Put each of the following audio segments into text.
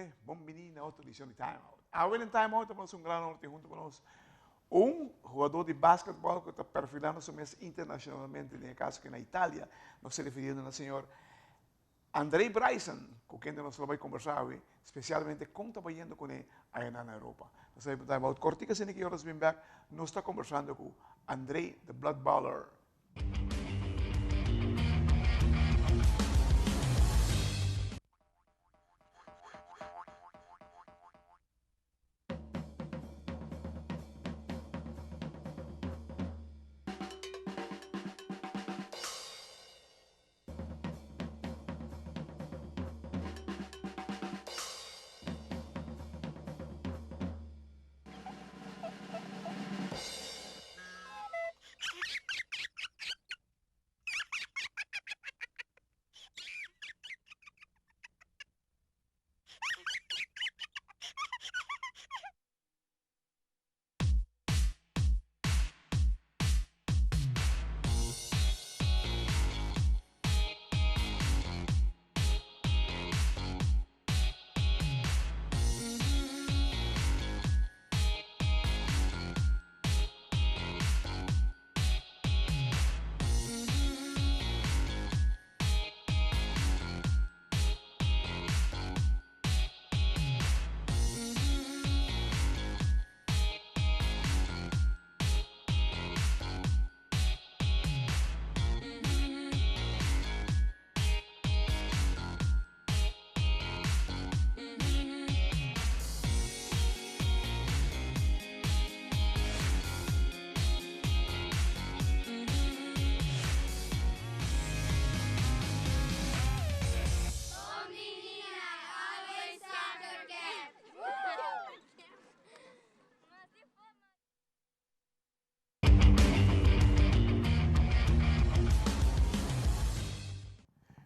gente, bem-vindo a outra edição de TimeOut. Agora em TimeOut temos um grande norte junto conosco. Um jogador de basquetebol que está perfilando-se internacionalmente, no caso que na Itália, nos se referindo ao senhor Andre Bryson, com quem nós vamos conversar hoje, especialmente como está indo com ele aí na Europa. Nós vamos falar about corticas em que horas bem back, nós está conversando com Andre, the Blood Baller.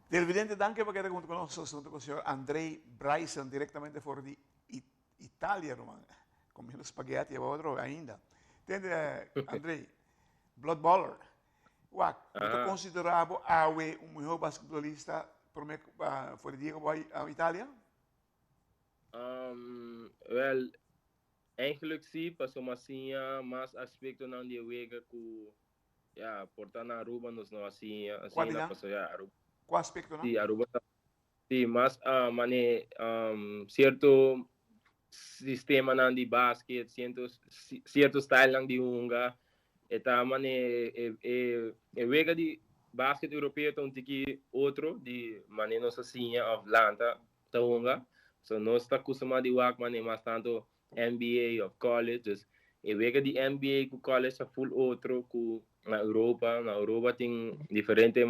Televidente, danke por quedar junto conosco, junto com o senhor Andre Bryson, diretamente fora de Itália, Roman, comendo spaghetti e outro ainda. Entende, Andre, Blood Baller, tu considerava Awe um melhor basquetebolista fora de Itália? Well, eigenlijk sim, passou assim, mas aspecto não de yega que, portar na Aruba nos não assim, na passou Aruba. Qual aspecto, não? Sim, Aruba, sim, mas, certo sistema não de basquete, certo style não de unga, eta yega de basquete europeu então tem outro de maneira nossa assim, Atlanta, tá unga. So nós está acostumado a work mas tanto NBA of college, e vega de NBA com college é full outro com na Europa tem diferente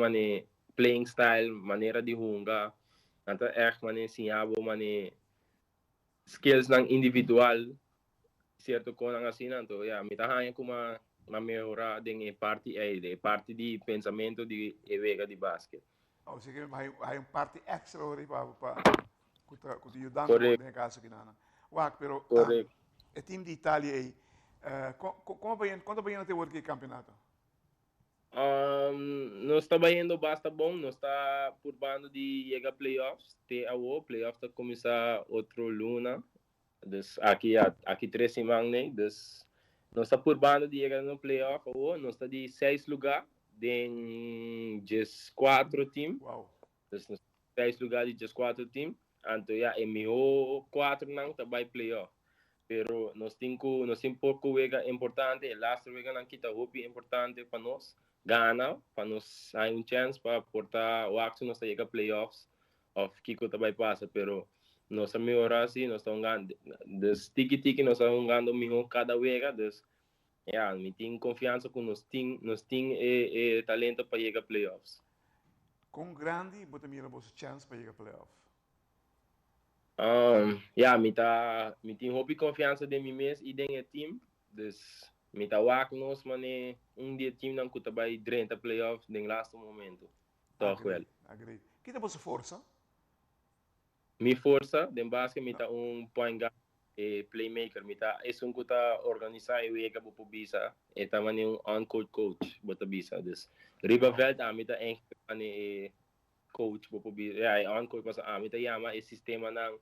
playing style, maneira de jogar, tanto echt sim abo skills ng individual, certo ko nang assim nanto, mitahan ko melhorar din parte de pensamento de vega de basket. Ou seja, hay parte extra para te ajudar no caso que não. Pero o time de Itália aí, quando vai ter o campeonato? Nós está indo basta bom, nós está por bando de yega playoffs, playoffs está começar outro luna, dus aqui 3 semanas, né? Dus nós está por bando de yega no playoff, nós está de 6 lugar, de just 4 teams. Wow. Dus nós 6 lugar de just 4 teams, então é melhor 4 não tá vai playoff. Pero nós temos pouco yega importante, last yega não kita hope importante para nós. Gana, para nós ter chance para portar o action nós chega playoffs of Kiko também passa, pero nós melhorar assim, nós estamos ganhando, dos tiki nós estamos ganhando melhor cada vez, dus me tenho confiança que nós tem talento para chegar playoffs. Com grande, você mira você chance para chegar playoff? Me tenho hope e confiança de mim mesmo e de meu time, dus me tá wak nos dia time não que vai durante a playoff no last momento. Toch wel. Agree. Que é você força? Mi força, de basket me tá point guard playmaker, me tá que tá organizar e wega po bisa, e também coach bota bisa. Dus Riverveld me tá coach po bisa. On coach mas me tá yama sistema ng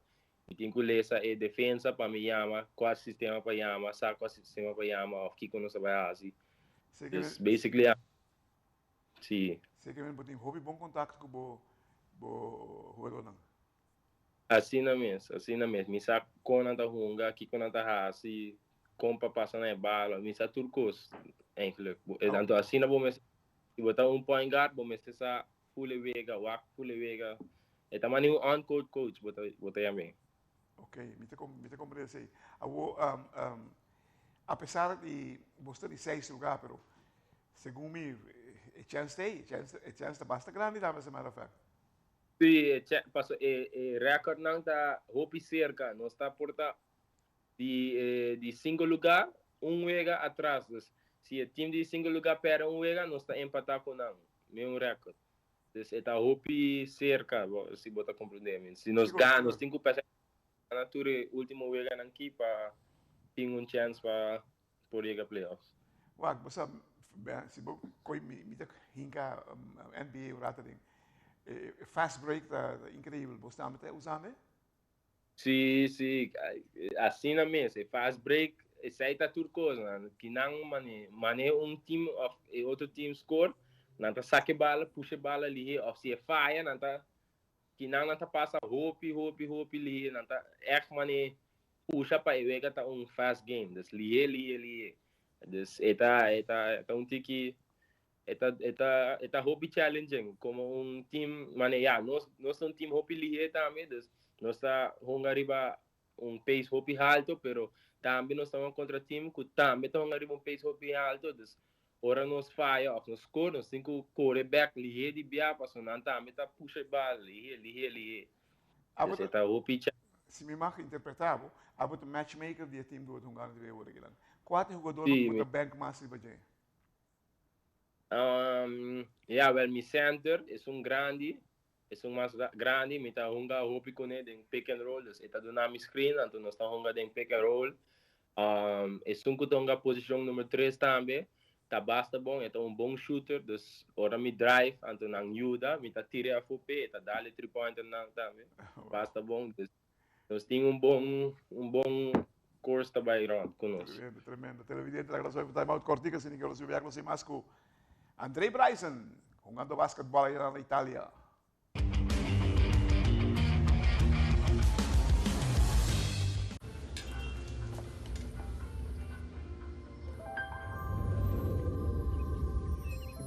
tem que ler essa defesa para me chamar, qual sistema para chamar, sabe qual sistema para chamar, o que não sabe assim. Basically, sim. Sei que eu tenho hobby bom contato com o jogo não. Assim na mesmo. Me sabe quando anda runga, que quando anda assim, como para passar na bala, me sabe turcos, eigenlijk. Então assim na bom, se botar point guard, bom, se essa full wega, wak full wega, é também coach, botar também. Ok, me te compreendo sei. Apesar de você de 6 lugar, pero segundo mim, chance basta grande da semana fé. Sim, passo recorde não tá hopi cerca, não está porta de 5 lugar, wega atrás. Se o time de 5 lugar perde wega, não está empatar com não, meu recorde. Então, está hopi cerca, se botar compreender. Se nós ganhamos 5%, a natura último wega não aqui para ter chance para poder ir playoffs. Wag, basta se koi mi te hinka NBA rata ding. Fast break tá incrível, você também usando? Sim, assim na mesa, faz break, isso aí tá tudo coisa, que não mane time e outro time score, não tá saque bala, puxa bala ali, ou se é falha, não tá, que não tá passa hope ali, não tá, mane puxa para ele tá fast game, das li, das eta tiki, eta hope challenging, como time, mane nós time hope li também, das nós está arriba pace hopi alto, pero também nós estamos contra time que também está arriba pace hopi alto, dus ora nós falha, nós score, nós temos que correr back, lihe de biaha, passo não também está puxa bala, lihe. Dus está hopi. Se me marca interpretavo, abo o matchmaker dia time do hungar de ver aqui lá. Quatro jogadores que botar bank massive baje. Well, mi center é grande. É mais grande, me tá hunga hopi com ele em pick and roll, está do nome screen, então nós está hunga em pick and roll. É que tonga posição número 3 também, tá basta bom, é bom shooter, dus ora me drive, então não ajuda, me tá tira a fope, tá dale 3-pointer não também, basta bom, dus nós tem bom course também conosco. Tremendo. Televidente da relação de TimeOut cortica, se ninguém lo subia, lo mais com Andre Bryson, jogando basquetebol aí na Itália.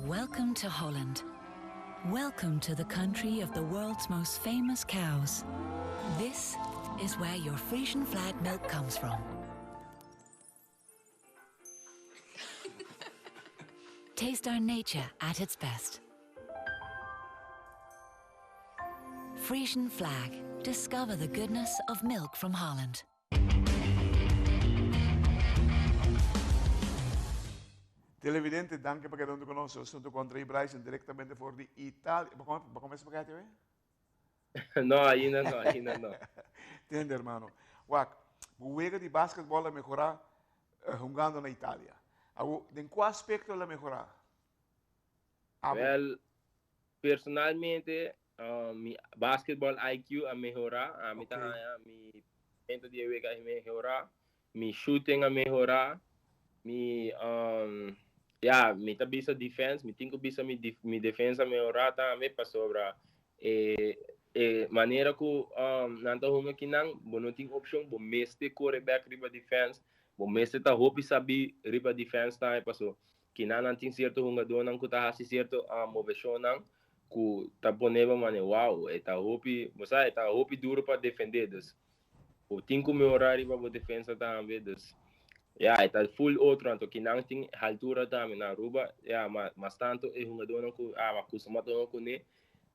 Welcome to Holland. Welcome to the country of the world's most famous cows. This is where your Frisian flag milk comes from. Taste our nature at its best. Frisian flag. Discover the goodness of milk from Holland. Televidente, danke por quedando conosco. Assunto com Andre Bryson, diretamente for de Itália. Vamos começar a ver? Não, ainda não. Entende, hermano? Wak, o juego de basquetebol a mejorar jogando na Itália. ¿En qué aspecto la mejorar? Well, personalmente, mi basketball IQ a mejorar, mi momento de juego a mejorar, mi shooting a mejorar, mi tá bisa defense, mi tenho bisa mi defensa mejorar também para sobra manera que nanta hunga kinang bono ting option bo meste quarterback riba defense bo meste ta hopi sabi riba defense ta paso kinang nanting certo hunga donang ku ta hasi certo movetion nang ku ta poneva mane wow eta hopi mosa eta hopi duro para defender dus o tinko mejorar riba bo defensa também dus eta full outro anto kinang ting altura também na ruba mas tanto hunga donang ku makusuma donang ku ne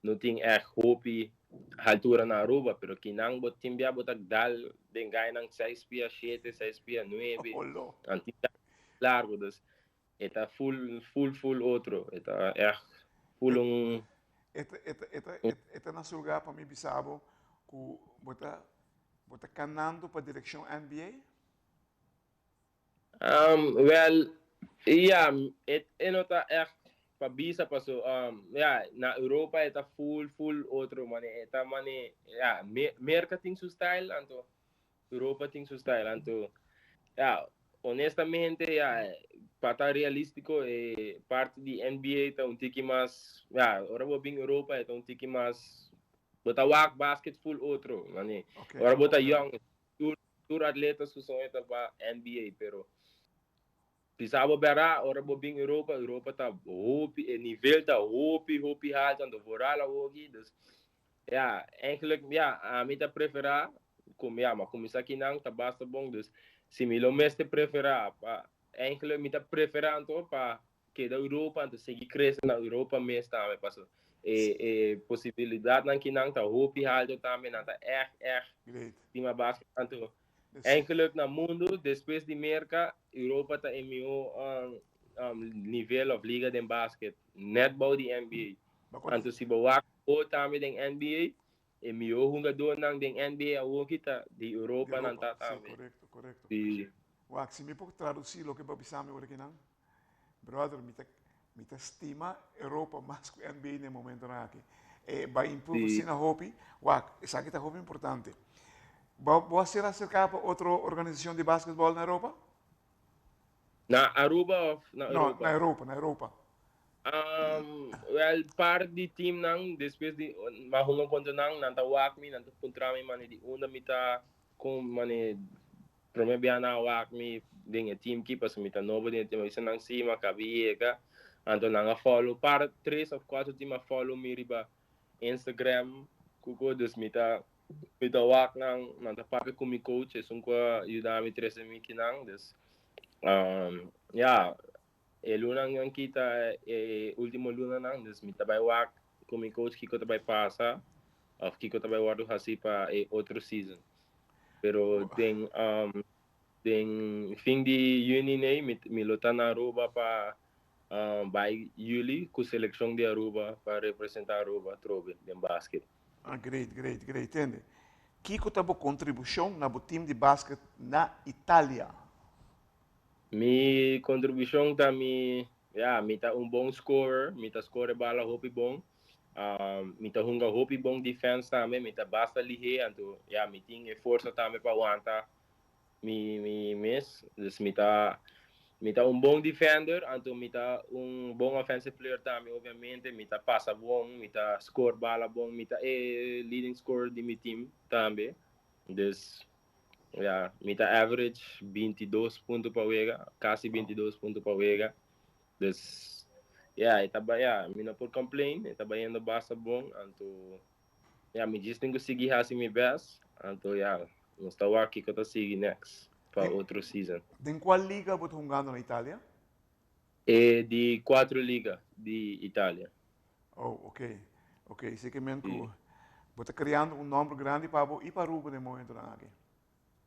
não tem hopi altura na aruba, pero kinang bot timbia botak dal den gai nang 6 pia 7, 6 pia 9. Antiga largo, dus eta full outro, eta full Eta na lugar para mim bisabo ku bota canando para direção NBA? Well, yeah, nota para visa paso na Europa está full otro mane eta mane merca tem su style anto Europa tem su style anto honestamente para estar realístico parte de NBA está tiki mais ahora vou bem Europa está tiki mais bota wak basket full outro mane agora bota young tour atletas que são eta para NBA pero pisava berá, ora bobin Europa tá hopi, nível tá hopi alto, ando vorala hoje, dus eigenlijk a mim tá preferar, mas como isso aqui não tá basta bom, dus se me lo meste preferar, eigenlijk me tá preferando para que da Europa, então seguir crescendo na Europa mesmo também, passo possibilidade não que não tá hopi alto também, não tá cima basket, então eigenlijk na mundo, depois de merca, Europa está em meu nível of liga de basquete, net bouw de NBA. Então se bewak o também de NBA, e meu jogador nang de NBA o kita de Europa não tá também. Correcto. Wak, se me pode traduzir o que babisame o que não? Brother, me estima Europa mais que NBA no momento na aqui. Vai improve sim na hopi. Wak, essa aqui tá hopi importante. ¿Vas a acercar para otra organización de básquetbol en Europa? Na Aruba of na No, Europa? na Europa. Well, par di team nang depois de mahungan konto nang nanta wak mi nanta puntra mi mani di una mita kung mani promebian na wak mi ding team ki pas mita novo din team isa nang sima kabiega anto nang follow par 3 of 4 team follow mi riba Instagram kuko dus mita wak nang nanta pakai kumi coach es un kwa yudami 13 mi kinang dus luna yang kita último luna nang dus mita bay wak kumi coach kiko tabay pasa of kiko tabay wadu hasi pa outro season pero den fin de juni ne mi lota na Aruba pa by Juli com seleção de Aruba para representar Aruba trove em basquete. Great. Entende? Kiko tabo contribuição na time de basquete na Itália. Mi contribuição tá mi tá bom scorer, mi tá score bala hopi bom. Mi tá hunga hopi bom defense também, mi tá basta lihe anto mi tinha força também para aguentar mi miss, dus mi tá bom defender, anto mi tá bom offensive player também, obviamente, mi tá passa bom, mi tá score bala bom, mi tá leading scorer de mi team também. Dus mi tá average 22 pontos para wega, quase 22 pontos para wega. Dus mi não por complain, estava indo basta bom, anto mi just tenho que seguir assim mi best, anto nós tá aqui que eu tô seguir next para outro season. De qual liga você jogando na Itália? De 4 ligas de Itália. Oh, ok. Sei que mesmo você está criando nome grande para ir para Aruba no momento na aqui.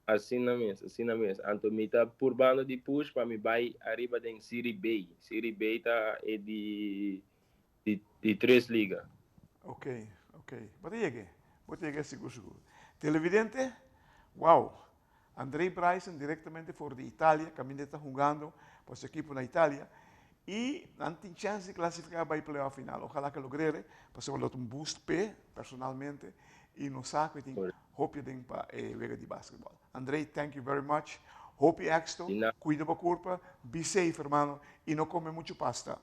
Assim na mesmo. Anto mi tá por bando de push para me vai arriba em Série B. Série B tá de 3 ligas. Ok. Você cheguei seguro. Televidente? Wow. Andre Bryson diretamente por de Itália, também está jugando por su equipo na Itália e não tem chance de classificar para o playoff final. Ojalá que logre, para dar boost personalmente e no saco tem hope de para vega de basquetebol. Andre, thank you very much. Hope éxito, cuida da culpa, be safe, hermano, e não come muito pasta.